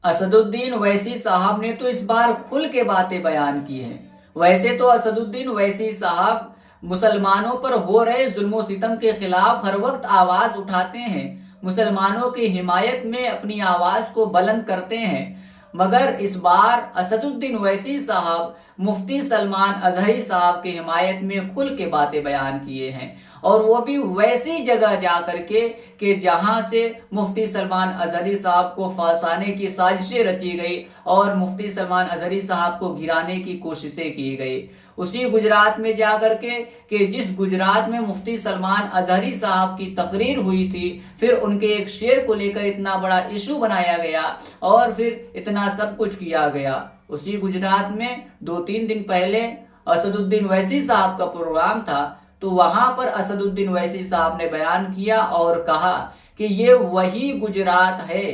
असदुद्दीन वैसी साहब ने तो इस बार खुल के बातें बयान की हैं। वैसे तो असदुद्दीन वैसी साहब मुसलमानों पर हो रहे जुल्म सितम के खिलाफ हर वक्त आवाज उठाते हैं, मुसलमानों की हिमायत में अपनी आवाज को बुलंद करते हैं। मगर इस बार असदुद्दीन वैसी साहब मुफ्ती सलमान अजहरी साहब की हिमायत में खुल के बातें बयान किए हैं, और वो भी वैसी जगह जा करके कि जहां से मुफ्ती सलमान अजहरी साहब को फंसाने की साजिशें रची गई और मुफ्ती सलमान अजहरी साहब को गिराने की कोशिशें की गई। उसी गुजरात में जाकर के कि जिस गुजरात में मुफ्ती सलमान अजहरी साहब की तकरीर हुई थी, फिर उनके एक शेर को लेकर इतना बड़ा इशू बनाया गया और फिर इतना सब कुछ किया गया। उसी गुजरात में 2-3 दिन पहले असदुद्दीन वैसी साहब का प्रोग्राम था, तो वहां पर असदुद्दीन वैसी साहब ने बयान किया और कहा कि ये वही गुजरात है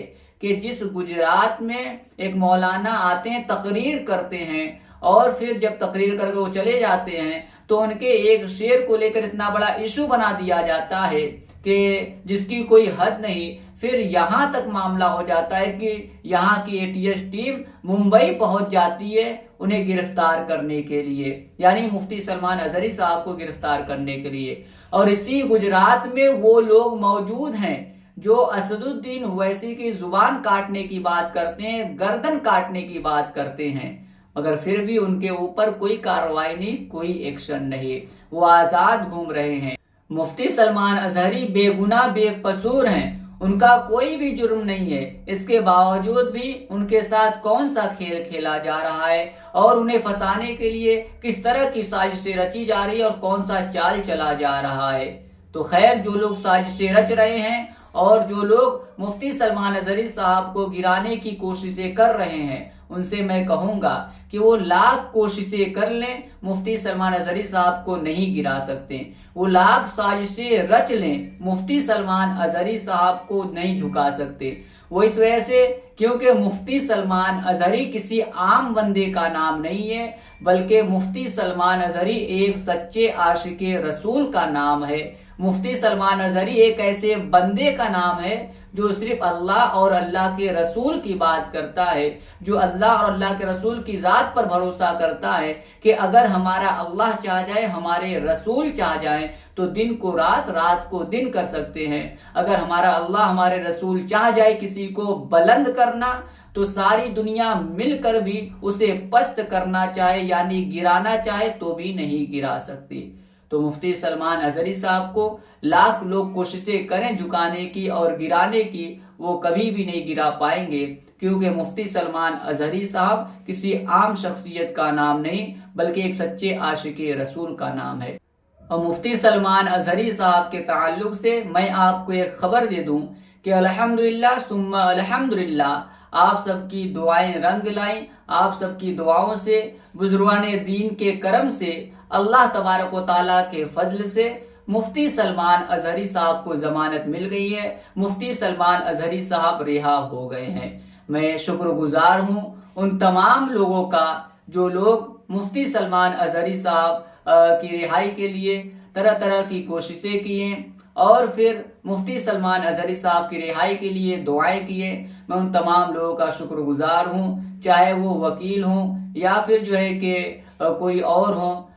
कि जिस गुजरात में एक मौलाना आते हैं, तकरीर करते हैं और फिर जब तकरीर करके वो चले जाते हैं तो उनके एक शेर को लेकर इतना बड़ा इशू बना दिया जाता है कि जिसकी कोई हद नहीं। फिर यहां तक मामला हो जाता है कि यहाँ की एटीएस टीम मुंबई पहुंच जाती है उन्हें गिरफ्तार करने के लिए, यानी मुफ्ती सलमान अजहरी साहब को गिरफ्तार करने के लिए। और इसी गुजरात में वो लोग मौजूद हैं जो असदुद्दीन ओवैसी की जुबान काटने की बात करते हैं, गर्दन काटने की बात करते हैं, मगर फिर भी उनके ऊपर कोई कार्रवाई नहीं, कोई एक्शन नहीं, वो आजाद घूम रहे हैं। मुफ्ती सलमान अजहरी बेगुनाह बेकसूर हैं, उनका कोई भी जुर्म नहीं है, इसके बावजूद भी उनके साथ कौन सा खेल खेला जा रहा है और उन्हें फंसाने के लिए किस तरह की साजिशें रची जा रही है और कौन सा चाल चला जा रहा है। तो खैर, जो लोग साजिशें रच रहे हैं और जो लोग मुफ्ती सलमान अजहरी साहब को गिराने की कोशिशें कर रहे हैं, उनसे मैं कहूंगा कि वो लाख कोशिशें कर लें, मुफ्ती सलमान अजहरी साहब को नहीं गिरा सकते। वो लाख साजिशें रच लें, मुफ्ती सलमान अजहरी साहब को नहीं झुका सकते। वो इस वजह से क्योंकि मुफ्ती सलमान अजहरी किसी आम बंदे का नाम नहीं है, बल्कि मुफ्ती सलमान अजहरी एक सच्चे आशिके रसूल का नाम है। मुफ्ती सलमान अजहरी एक ऐसे बंदे का नाम है जो सिर्फ अल्लाह और अल्लाह के रसूल की बात करता है, जो अल्लाह और अल्लाह के रसूल की जात पर भरोसा करता है कि अगर हमारा अल्लाह चाह जाए, हमारे रसूल चाह जाए तो दिन को रात, रात को दिन कर सकते हैं। अगर हमारा अल्लाह, हमारे रसूल चाह जाए किसी को बुलंद करना, तो सारी दुनिया मिलकर भी उसे पस्त करना चाहे यानी गिराना चाहे तो भी नहीं गिरा सकती। तो मुफ्ती सलमान अजहरी साहब को लाख लोग कोशिशें करें झुकाने की और गिराने की, वो कभी भी नहीं गिरा पाएंगे, क्योंकि मुफ्ती सलमान अजहरी साहब किसी आम शख्सियत का नाम नहीं, बल्कि एक सच्चे आशिके रसूल का नाम है। और मुफ्ती सलमान अजहरी साहब के ताल्लुक से मैं आपको एक खबर दे दूं कि अल्हम्दुलिल्लाह सुम्मा अल्हम्दुलिल्लाह, आप सबकी दुआएं रंग लाएं, आप सबकी दुआओं से, बुजुर्गाने दीन के करम से, अल्लाह तबारक व तआला के फजल से मुफ्ती सलमान अजहरी साहब को जमानत मिल गई है। मुफ्ती सलमान अजहरी साहब रिहा हो गए हैं। मैं शुक्रगुजार हूं उन तमाम लोगों का जो लोग मुफ्ती सलमान अजहरी साहब की रिहाई के लिए तरह तरह की कोशिशें किए और फिर मुफ्ती सलमान अजहरी साहब की रिहाई के लिए दुआएं किए। मैं उन तमाम लोगों का शुक्रगुजार हूं, चाहे वो वकील हों या फिर जो है कि कोई और हो,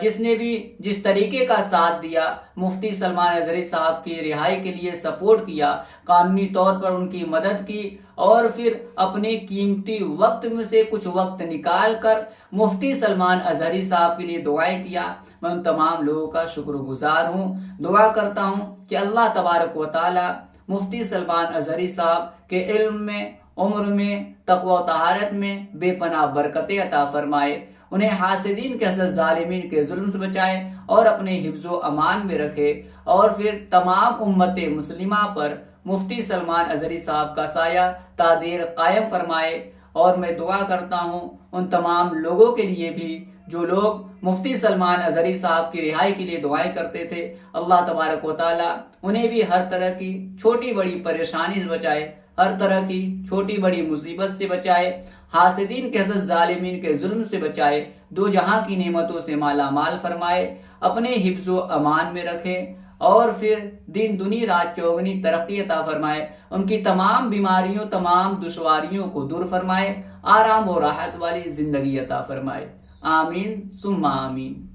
जिसने भी जिस तरीके का साथ दिया, मुफ्ती सलमान अजहरी साहब की रिहाई के लिए सपोर्ट किया, कानूनी तौर पर उनकी मदद की और फिर अपने कीमती वक्त में से कुछ वक्त निकाल कर मुफ्ती सलमान अजहरी साहब के लिए दुआएं किया, मैं उन तमाम लोगों का शुक्रगुजार हूँ। दुआ करता हूँ कि अल्लाह तबारक व तआला मुफ्ती सलमान अजहरी साहब के इल्म में, उम्र में, तक़वा व तहारत में बेपनाह बरकतें अता फरमाए, उन्हें हासिदीन के हसद जालिमीन के जुल्म से बचाए और अपने हिफ्ज़ो अमान में रखे और फिर तमाम उम्मत मुस्लिमा पर मुफ्ती सलमान अजहरी साहब का साया तादेर कायम फरमाए। और मैं दुआ करता हूँ उन तमाम लोगों के लिए भी जो लोग मुफ्ती सलमान अजहरी साहब की रिहाई के लिए दुआएं करते थे, अल्लाह तबारक व तआला उन्हें भी हर तरह की छोटी बड़ी परेशानी से बचाए, हर तरह की छोटी बड़ी मुसीबत से बचाए, हासिदीन के हसद जालिमीन के जुल्म से बचाए, दो जहां की नेमतों से माला माल फरमाए, अपने हिफ्ज़ो अमान में रखे और फिर दिन दुनी रात चौगनी तरक्की अता फरमाए, उनकी तमाम बीमारियों तमाम दुश्वारियों को दूर फरमाए, आराम और राहत वाली जिंदगी अता फरमाए। आमीन सुम्मा आमीन।